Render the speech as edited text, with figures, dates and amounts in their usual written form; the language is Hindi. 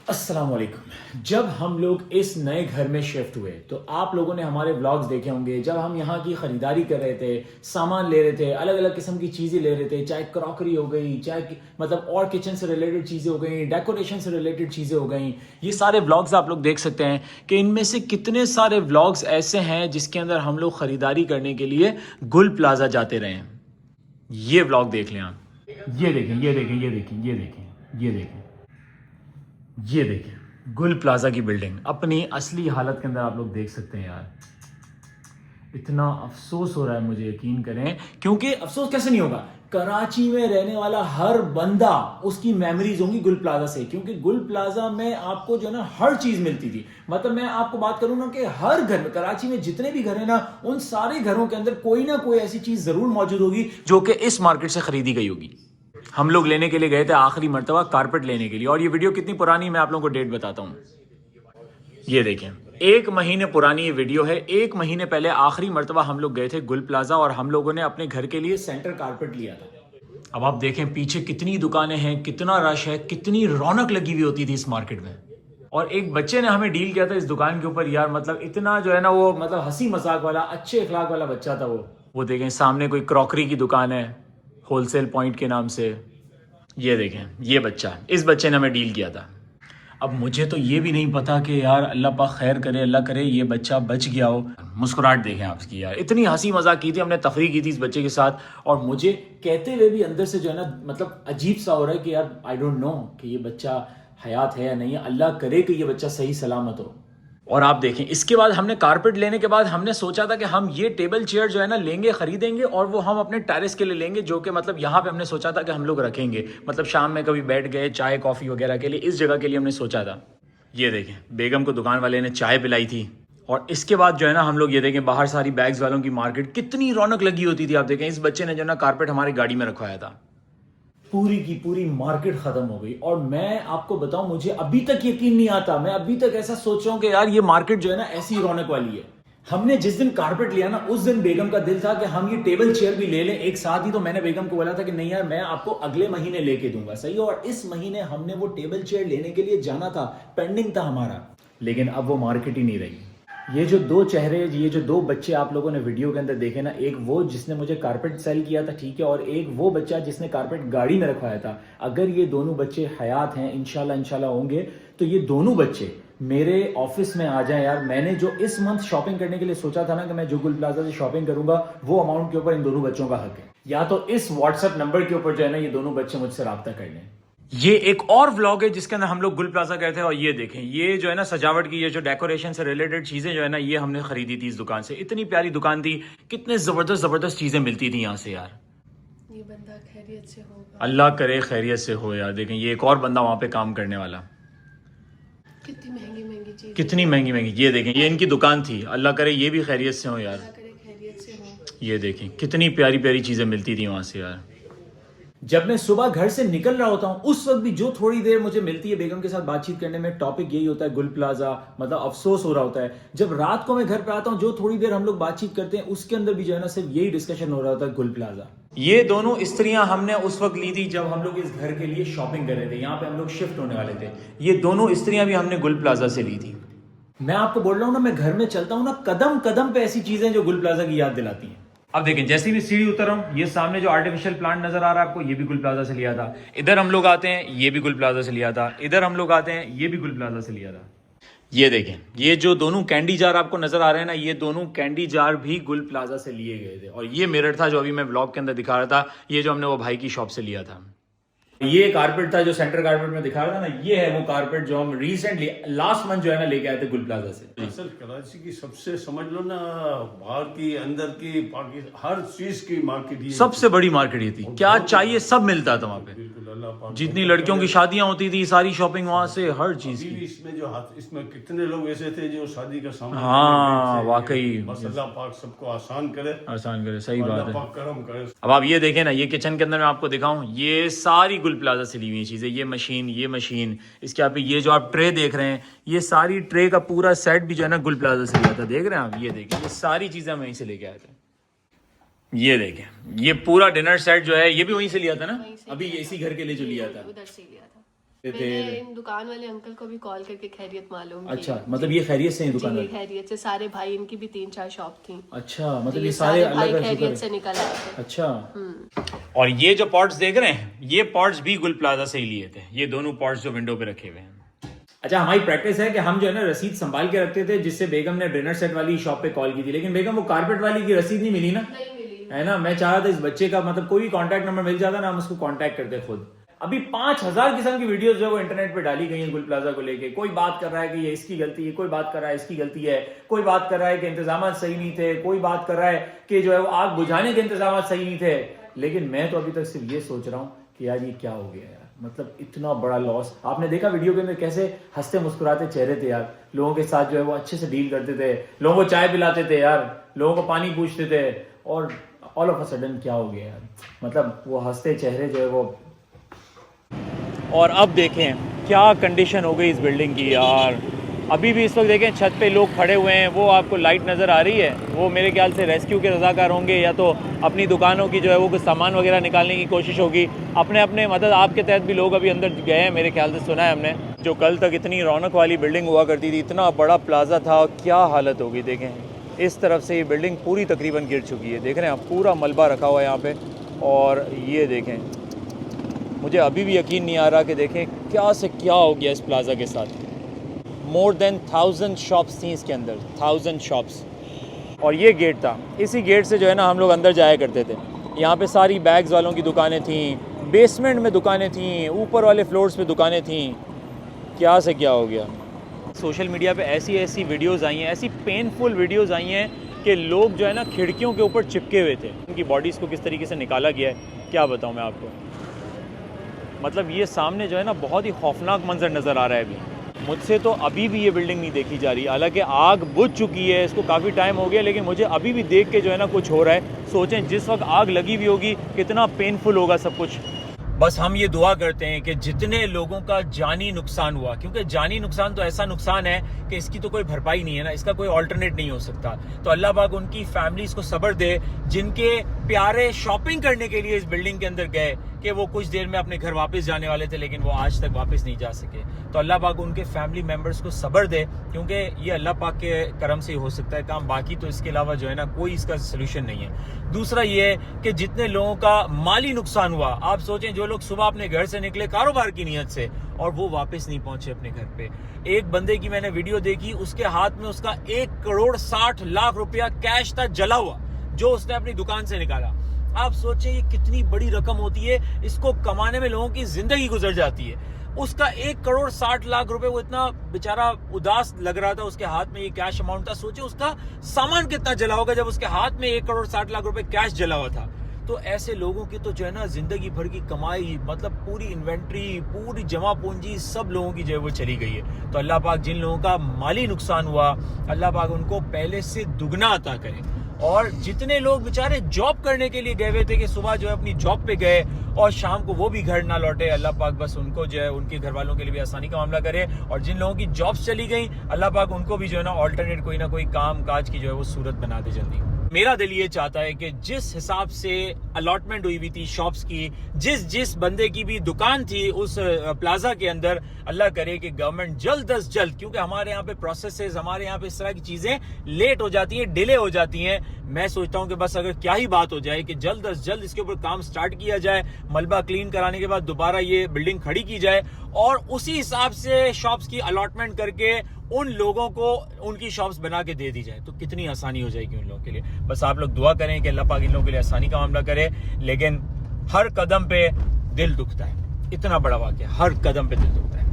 अस्सलाम वालेकुम। जब हम लोग इस नए घर में शिफ्ट हुए तो आप लोगों ने हमारे व्लॉग्स देखे होंगे। जब हम यहाँ की ख़रीदारी कर रहे थे, सामान ले रहे थे, अलग अलग किस्म की चीज़ें ले रहे थे, चाहे क्रॉकरी हो गई, चाहे मतलब और किचन से रिलेटेड चीज़ें हो गई, डेकोरेशन से रिलेटेड चीज़ें हो गई, ये सारे व्लॉग्स आप लोग देख सकते हैं कि इनमें से कितने सारे व्लॉग्स ऐसे हैं जिसके अंदर हम लोग ख़रीदारी करने के लिए गुल प्लाजा जाते रहे हैं। ये व्लॉग देख लें आप। ये देखें, ये देखें, ये देखें, ये देखें, ये देखें, ये देखें गुल प्लाजा की बिल्डिंग अपनी असली हालत के अंदर आप लोग देख सकते हैं। यार इतना अफसोस हो रहा है, मुझे यकीन करें, क्योंकि अफसोस कैसे नहीं होगा, कराची में रहने वाला हर बंदा उसकी मेमोरीज होंगी गुल प्लाजा से, क्योंकि गुल प्लाजा में आपको जो है ना हर चीज मिलती थी। मतलब मैं आपको बात करूं ना कि हर घर में, कराची में जितने भी घर है ना, उन सारे घरों के अंदर कोई ना कोई ऐसी चीज जरूर मौजूद होगी जो कि इस मार्केट से खरीदी गई होगी। हम लोग लेने के लिए गए थे आखिरी मर्तबा कारपेट लेने के लिए, और ये वीडियो कितनी पुरानी, मैं आप लोगों को डेट बताता हूँ। ये देखें, 1 महीने पुरानी ये वीडियो है। 1 महीने पहले आखिरी मर्तबा हम लोग गए थे गुल प्लाजा और हम लोगों ने अपने घर के लिए सेंटर कारपेट लिया था। अब आप देखें पीछे कितनी दुकानें हैं, कितना रश है, कितनी रौनक लगी हुई होती थी इस मार्केट में। और एक बच्चे ने हमें डील किया था इस दुकान के ऊपर। यार मतलब इतना जो है ना, वो मतलब हंसी मजाक वाला, अच्छे अखलाक वाला बच्चा था वो देखें सामने कोई क्रॉकरी की दुकान है होलसेल पॉइंट के नाम से। ये देखें, ये बच्चा, इस बच्चे ने हमें डील किया था। अब मुझे तो ये भी नहीं पता कि यार अल्लाह पाक खैर करे, अल्लाह करे ये बच्चा बच गया हो। मुस्कुराहट देखें आपकी, यार इतनी हंसी मजाक की थी हमने, तफरीह की थी इस बच्चे के साथ। और मुझे कहते हुए भी अंदर से जो है ना, मतलब अजीब सा हो रहा है कि यार आई डोंट नो कि ये बच्चा हयात है या नहीं है। अल्लाह करे कि ये बच्चा सही सलामत हो। और आप देखें, इसके बाद हमने कारपेट लेने के बाद हमने सोचा था कि हम ये टेबल चेयर जो है ना लेंगे, खरीदेंगे, और वो हम अपने टेरेस के लिए लेंगे, जो कि मतलब यहाँ पे हमने सोचा था कि हम लोग रखेंगे, मतलब शाम में कभी बैठ गए चाय कॉफ़ी वगैरह के लिए, इस जगह के लिए हमने सोचा था। ये देखें, बेगम को दुकान वाले ने चाय पिलाई थी। और इसके बाद जो है ना हम लोग ये देखें, बाहर सारी बैग्स वालों की मार्केट, कितनी रौनक लगी होती थी। आप देखें, इस बच्चे ने जो है ना कारपेट हमारी गाड़ी में रखवाया था। पूरी की पूरी मार्केट खत्म हो गई। और मैं आपको बताऊं, मुझे अभी तक यकीन नहीं आता, मैं अभी तक ऐसा सोच रहा हूं कि यार ये मार्केट जो है ना ऐसी रौनक वाली है। हमने जिस दिन कारपेट लिया ना, उस दिन बेगम का दिल था कि हम ये टेबल चेयर भी ले लें एक साथ ही। तो मैंने बेगम को बोला था कि नहीं यार, मैं आपको अगले महीने लेके दूंगा, सही। और इस महीने हमने वो टेबल चेयर लेने के लिए जाना था, पेंडिंग था हमारा, लेकिन अब वो मार्केट ही नहीं रही। ये जो दो चेहरे, ये जो दो बच्चे आप लोगों ने वीडियो के अंदर देखे ना, एक वो जिसने मुझे कारपेट सेल किया था, ठीक है, और एक वो बच्चा जिसने कारपेट गाड़ी में रखवाया था। अगर ये दोनों बच्चे हयात हैं, इंशाल्लाह होंगे, तो ये दोनों बच्चे मेरे ऑफिस में आ जाएं। यार मैंने जो इस मंथ शॉपिंग करने के लिए सोचा था ना कि मैं जो गुल प्लाजा से शॉपिंग करूंगा, वो अमाउंट के ऊपर इन दोनों बच्चों का हक है। या तो इस व्हाट्सएप नंबर के ऊपर जो है ना ये दोनों बच्चे मुझसे रब्ता कर लें। ये एक और व्लॉग है जिसके अंदर हम लोग गुल प्लाजा गए थे। और ये देखें, ये जो है ना सजावट की, ये जो डेकोरेशन से रिलेटेड चीजें जो है ना, ये हमने खरीदी थी इस दुकान से। इतनी प्यारी दुकान थी, कितने जबरदस्त जबरदस्त चीजें मिलती थी यहाँ से। यार ये बंदा खैरियत से होगा, अल्लाह करे खैरियत से हो। यार देखें, ये एक और बंदा वहां पे काम करने वाला। कितनी महंगी महंगी चीज, कितनी महंगी महंगी। ये देखें, ये इनकी दुकान थी, अल्लाह करे ये भी खैरियत से हो। यार अल्लाह करे खैरियत से हो। ये देखें, कितनी प्यारी प्यारी चीजें मिलती थी वहां से। यार जब मैं सुबह घर से निकल रहा होता हूं, उस वक्त भी जो थोड़ी देर मुझे मिलती है बेगम के साथ बातचीत करने में, टॉपिक यही होता है गुल प्लाजा। मतलब अफसोस हो रहा होता है। जब रात को मैं घर पे आता हूं, जो थोड़ी देर हम लोग बातचीत करते हैं, उसके अंदर भी जो है ना सिर्फ यही डिस्कशन हो रहा होता है गुल प्लाजा। ये दोनों स्त्रियां हमने उस वक्त ली थी जब हम लोग इस घर के लिए शॉपिंग कर रहे थे, यहाँ पे हम लोग शिफ्ट होने वाले थे। ये दोनों स्त्रियां भी हमने गुल प्लाजा से ली थी। मैं आपको बोल रहा हूं ना, मैं घर में चलता हूं ना, कदम कदम पे ऐसी चीजें जो गुल प्लाजा की याद दिलाती हैं। अब देखें, जैसे भी सीढ़ी उतर रहा हूं, ये सामने जो आर्टिफिशियल प्लांट नजर आ रहा है आपको, ये भी गुल प्लाजा से लिया था। इधर हम लोग आते हैं, ये भी गुल प्लाजा से लिया था। इधर हम लोग आते हैं, ये भी गुल प्लाजा से लिया था। ये देखें, ये जो दोनों कैंडी जार आपको नजर आ रहे हैं ना, ये दोनों कैंडी जार भी गुल प्लाजा से लिए गए थे। और ये मिरर था जो अभी मैं ब्लॉग के अंदर दिखा रहा था, ये जो हमने वो भाई की शॉप से लिया था। ये कारपेट था जो सेंटर कारपेट में दिखा रहा था ना, ये है वो कारपेट जो हम रिसेंटली लास्ट मंथ जो है ना लेके आए थे गुल प्लाजा से। असल कराची की सबसे, समझ लो ना, बाहर की, अंदर की, पाकिस्तान, हर चीज की मार्केट ही सबसे बड़ी मार्केट ये थी, क्या चाहिए सब मिलता था वहां पे। बिल्कुल, अल्लाह पाक। जितनी लड़कियों की शादियां होती थी, सारी शॉपिंग वहां से, हर चीज अभी भी की। इसमें जो हाथ, इसमें कितने लोग ऐसे थे जो शादी का सामान हाँ, लेके गए थे। वाकई। बस अल्लाह पाक सबको आसान करे, आसान करे, सही अल्लाह बात है। पाक करम करे। अब आप ये देखें ना, ये किचन के अंदर मैं आपको दिखाऊं, ये सारी गुल प्लाजा से ली हुई चीजें। ये मशीन, इसके आप ये जो आप ट्रे देख रहे हैं, ये सारी ट्रे का पूरा सेट भी जो है ना गुल प्लाजा से लिया था। देख रहे हैं आप, ये देखें, ये सारी चीजें हम वहीं से लेके आए थे। ये देखें, ये पूरा डिनर सेट जो है ये भी वहीं से लिया था ना, अभी इसी घर के लिए जो लिया था। उधर से लिया था। मैंने इन दुकान वाले अंकल को भी कॉल करके खैरियत मालूम की। अच्छा, मतलब ये खैरियत से हैं दुकान जी, वाले? खैरियत से। सारे भाई इनकी भी 3-4 शॉप थी। अच्छा, मतलब जी, ये सारे भाई अलग खैरियत से अलग। निकल आए थे। अच्छा, और ये जो पॉट्स देख रहे हैं, ये पॉट्स भी गुल प्लाजा से ही लिए थे। ये दोनों पॉट्स जो विंडो पे रखे हुए हैं। अच्छा, हमारी प्रैक्टिस है कि हम जो है ना रसीद संभाल के रखते थे, जिससे बेगम ने डिनर सेट वाली शॉप पे कॉल की थी, लेकिन बेगम वो कारपेट वाली की रसीद नहीं मिली ना? नहीं मिली है ना? मैं चाह रहा था इस बच्चे का मतलब कोई भी कॉन्टैक्ट नंबर मिल जाता ना, हम उसको कॉन्टैक्ट करते खुद। अभी 5000 किस्म की वीडियोस जो है वो इंटरनेट पे डाली गई हैं गुल प्लाजा को लेके। कोई बात कर रहा है कि ये इसकी गलती है, कोई बात कर रहा है इसकी गलती है, कोई बात कर रहा है कि इंतजाम सही नहीं थे, कोई बात कर रहा है कि जो है वो आग बुझाने के इंतजाम सही नहीं थे। लेकिन मैं तो अभी तक सिर्फ ये सोच रहा हूँ कि यार ये क्या हो गया यार, मतलब इतना बड़ा लॉस। आपने देखा वीडियो के अंदर कैसे हंसते मुस्कुराते चेहरे थे यार, लोगों के साथ जो है वो अच्छे से डील करते थे, लोगों को चाय पिलाते थे यार, लोगों को पानी पूछते थे, और ऑल ऑफ अ सडन क्या हो गया यार, मतलब वो हंसते चेहरे जो है वो। और अब देखें क्या कंडीशन हो गई इस बिल्डिंग की यार। अभी भी इस वक्त देखें छत पे लोग खड़े हुए हैं, वो आपको लाइट नज़र आ रही है, वो मेरे ख्याल से रेस्क्यू के रज़ाकार होंगे, या तो अपनी दुकानों की जो है वो कुछ सामान वगैरह निकालने की कोशिश होगी। अपने अपने मदद आपके तहत भी लोग अभी अंदर गए हैं, मेरे ख्याल से सुना है हमने। जो कल तक इतनी रौनक वाली बिल्डिंग हुआ करती थी, इतना बड़ा प्लाजा था, क्या हालत होगी देखें। इस तरफ से ये बिल्डिंग पूरी तकरीबन गिर चुकी है, देख रहे हैं आप, पूरा मलबा रखा हुआ है यहाँ पे। और ये देखें, मुझे अभी भी यकीन नहीं आ रहा कि देखें क्या से क्या हो गया इस प्लाजा के साथ। मोर देन 1000 शॉप्स थी इसके अंदर, 1000 शॉप्स। और ये गेट था, इसी गेट से जो है ना हम लोग अंदर जाया करते थे। यहाँ पे सारी बैग्स वालों की दुकानें थीं, बेसमेंट में दुकानें थीं, ऊपर वाले फ्लोर्स पे दुकानें थीं। क्या से क्या हो गया। सोशल मीडिया पे ऐसी ऐसी वीडियोस आई हैं, ऐसी पेनफुल वीडियोस आई हैं कि लोग जो है ना खिड़कियों के ऊपर चिपके हुए थे, उनकी बॉडीज़ को किस तरीके से निकाला गया है क्या बताऊँ मैं आपको। मतलब ये सामने जो है ना बहुत ही खौफनाक मंजर नज़र आ रहा है अभी। मुझसे तो अभी भी ये बिल्डिंग नहीं देखी जा रही, हालांकि आग बुझ चुकी है, इसको काफ़ी टाइम हो गया, लेकिन मुझे अभी भी देख के जो है ना कुछ हो रहा है। सोचें जिस वक्त आग लगी हुई होगी कितना पेनफुल होगा सब कुछ। बस हम ये दुआ करते हैं कि जितने लोगों का जानी नुकसान हुआ, क्योंकि जानी नुकसान तो ऐसा नुकसान है कि इसकी तो कोई भरपाई नहीं है ना, इसका कोई ऑल्टरनेट नहीं हो सकता। तो अल्लाह पाक उनकी फैमिलीज को सब्र दे, जिनके प्यारे शॉपिंग करने के लिए इस बिल्डिंग के अंदर गए कि वो कुछ देर में अपने घर वापस जाने वाले थे, लेकिन वो आज तक वापस नहीं जा सके। तो अल्लाह पाक उनके फैमिली मेम्बर्स को सब्र दे, क्योंकि ये अल्लाह पाक के करम से ही हो सकता है काम, बाकी तो इसके अलावा जो है ना कोई इसका सोल्यूशन नहीं है। दूसरा ये है कि जितने लोगों का माली नुकसान हुआ, आप सोचें जो लोग सुबह अपने घर से निकले कारोबार की नीयत से और वो वापस नहीं पहुंचे अपने घर पे। एक बंदे की मैंने वीडियो देखी, उसके हाथ में उसका 1,60,00,000 रुपया कैश था जला हुआ, जो उसने अपनी दुकान से निकाला। आप सोचें ये कितनी बड़ी रकम होती है, इसको कमाने में लोगों की जिंदगी गुजर जाती है। उसका 1,60,00,000 रुपए, वो इतना बेचारा उदास लग रहा था, उसके हाथ में ये कैश अमाउंट था। सोचे उसका सामान कितना जला होगा जब उसके हाथ में 1,60,00,000 रुपए कैश जला हुआ था। तो ऐसे लोगों की तो जो है ना जिंदगी भर की कमाई, मतलब पूरी इन्वेंट्री, पूरी जमा पूंजी सब लोगों की जो है वो चली गई है। तो अल्लाह पाक जिन लोगों का माली नुकसान हुआ, अल्लाह पाक उनको पहले से दुगना अता करे। और जितने लोग बेचारे जॉब करने के लिए गए हुए थे कि सुबह जो है अपनी जॉब पे गए और शाम को वो भी घर ना लौटे, अल्लाह पाक बस उनको जो है उनके घर वालों के लिए भी आसानी का मामला करे। और जिन लोगों की जॉब्स चली गई, अल्लाह पाक उनको भी जो है ना ऑल्टरनेट कोई ना कोई काम काज की जो है वो सूरत बना दे जल्दी। मेरा दिल ये चाहता है कि जिस हिसाब से अलॉटमेंट हुई हुई थी शॉप्स की, जिस बंदे की भी दुकान थी उस प्लाजा के अंदर, अल्लाह करे कि गवर्नमेंट जल्द अज जल्द, क्योंकि हमारे यहाँ पे प्रोसेसेस, हमारे यहाँ पे इस तरह की चीजें लेट हो जाती हैं, डिले हो जाती हैं। मैं सोचता हूँ कि बस अगर क्या ही बात हो जाए कि जल्द अज जल्द इसके ऊपर काम स्टार्ट किया जाए, मलबा क्लीन कराने के बाद दोबारा ये बिल्डिंग खड़ी की जाए और उसी हिसाब से शॉप्स की अलॉटमेंट करके उन लोगों को उनकी शॉप्स बना के दे दी जाए, तो कितनी आसानी हो जाएगी उन लोगों के लिए। बस आप लोग दुआ करें कि अल्लाह पाक इन लोगों के लिए आसानी का मामला करे। लेकिन हर कदम पे दिल दुखता है, इतना बड़ा वाक़या, हर कदम पे दिल दुखता है।